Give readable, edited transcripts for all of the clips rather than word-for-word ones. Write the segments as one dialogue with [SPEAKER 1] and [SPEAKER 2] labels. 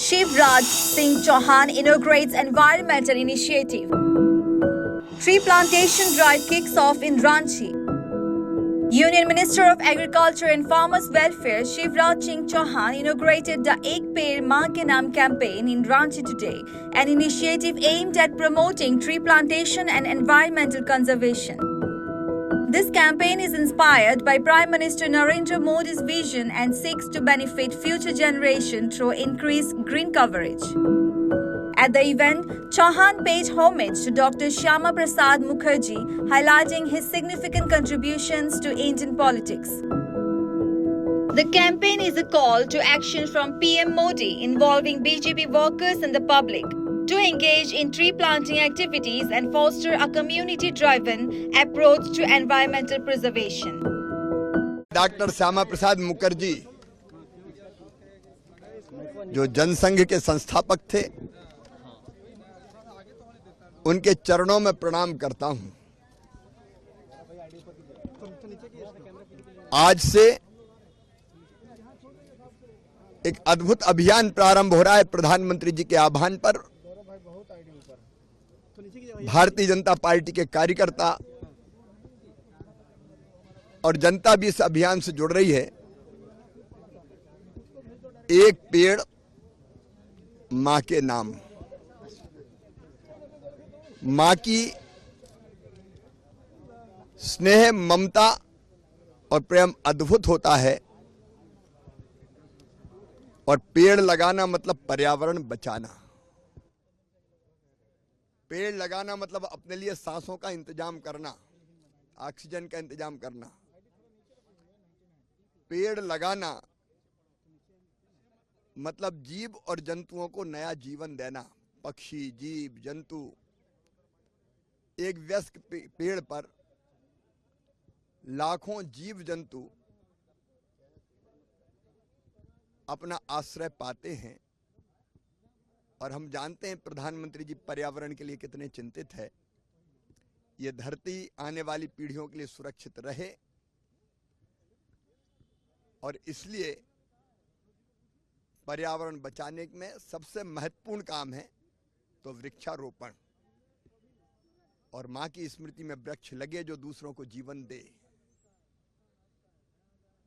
[SPEAKER 1] Shivraj Singh Chauhan inaugurates environmental initiative. Tree plantation drive kicks off in Ranchi. Union Minister of Agriculture and Farmers Welfare Shivraj Singh Chauhan inaugurated the Ek Peड़ Maa Ke Naam campaign in Ranchi today, an initiative aimed at promoting tree plantation and environmental conservation. This campaign is inspired by Prime Minister Narendra Modi's vision and seeks to benefit future generations through increased green coverage. At the event, Chauhan paid homage to Dr. Shyama Prasad Mukherjee, highlighting his significant contributions to Indian politics. The campaign is a call to action from PM Modi involving BJP workers and the public to engage in tree planting activities and foster a community-driven approach to environmental preservation.
[SPEAKER 2] Doctor Shyama Prasad Mukherjee जो जनसंघ के संस्थापक थे, उनके चरणों में प्रणाम करता हूं। आज से एक अद्भुत अभियान प्रारंभ हो रहा है। प्रधानमंत्री जी के आह्वान पर भारतीय जनता पार्टी के कार्यकर्ता और जनता भी इस अभियान से जुड़ रही है। एक पेड़ मां के नाम। मां की स्नेह, ममता और प्रेम अद्भुत होता है, और पेड़ लगाना मतलब पर्यावरण बचाना। पेड़ लगाना मतलब अपने लिए सांसों का इंतजाम करना, ऑक्सीजन का इंतजाम करना। पेड़ लगाना मतलब जीव और जंतुओं को नया जीवन देना। पक्षी, जीव, जंतु एक वयस्क पेड़ पर लाखों जीव जंतु अपना आश्रय पाते हैं, और हम जानते हैं प्रधानमंत्री जी पर्यावरण के लिए कितने चिंतित है। ये धरती आने वाली पीढ़ियों के लिए सुरक्षित रहे, और इसलिए पर्यावरण बचाने में सबसे महत्वपूर्ण काम है तो वृक्षारोपण। और मां की स्मृति में वृक्ष लगे जो दूसरों को जीवन दे।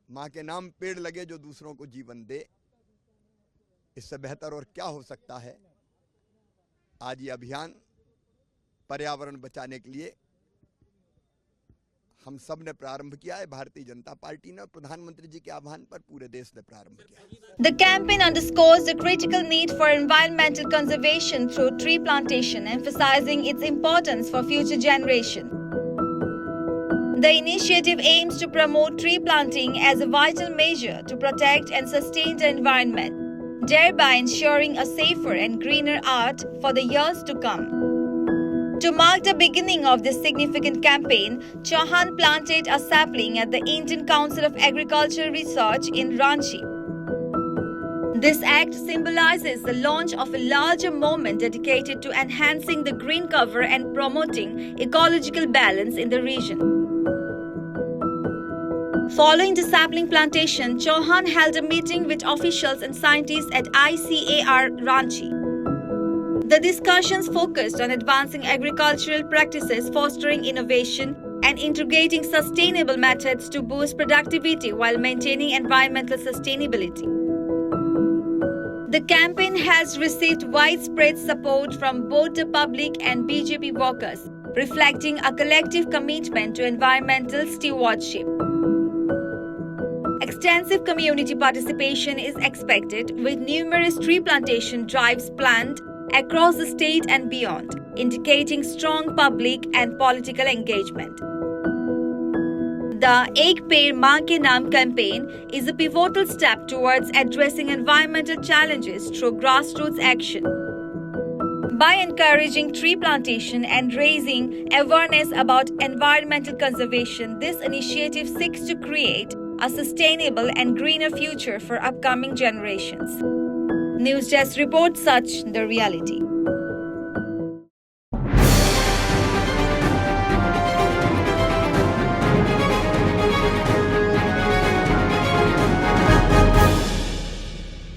[SPEAKER 2] मां के नाम पेड़ लगे जो दूसरों को जीवन दे। इससे बेहतर और क्या हो सकता है। आज ये अभियान पर्यावरण बचाने के लिए हम सब ने प्रारंभ किया है। भारतीय जनता पार्टी ने, प्रधानमंत्री जी के आह्वान पर पूरे देश ने प्रारंभ किया।
[SPEAKER 1] The campaign underscores the critical need for environmental conservation through tree plantation, emphasizing its importance for future generations. The initiative aims to promote tree planting as a vital measure to protect and sustain the environment, thereby ensuring a safer and greener earth for the years to come. To mark the beginning of this significant campaign, Chauhan planted a sapling at the Indian Council of Agricultural Research in Ranchi. This act symbolizes the launch of a larger movement dedicated to enhancing the green cover and promoting ecological balance in the region. Following the sapling plantation, Chauhan held a meeting with officials and scientists at ICAR Ranchi. The discussions focused on advancing agricultural practices, fostering innovation, and integrating sustainable methods to boost productivity while maintaining environmental sustainability. The campaign has received widespread support from both the public and BJP workers, reflecting a collective commitment to environmental stewardship. Extensive community participation is expected, with numerous tree plantation drives planned across the state and beyond, indicating strong public and political engagement. The Ek Peड़ Maa Ke Naam campaign is a pivotal step towards addressing environmental challenges through grassroots action. By encouraging tree plantation and raising awareness about environmental conservation, this initiative seeks to create a sustainable and greener future for upcoming generations. News Desk reports such the reality.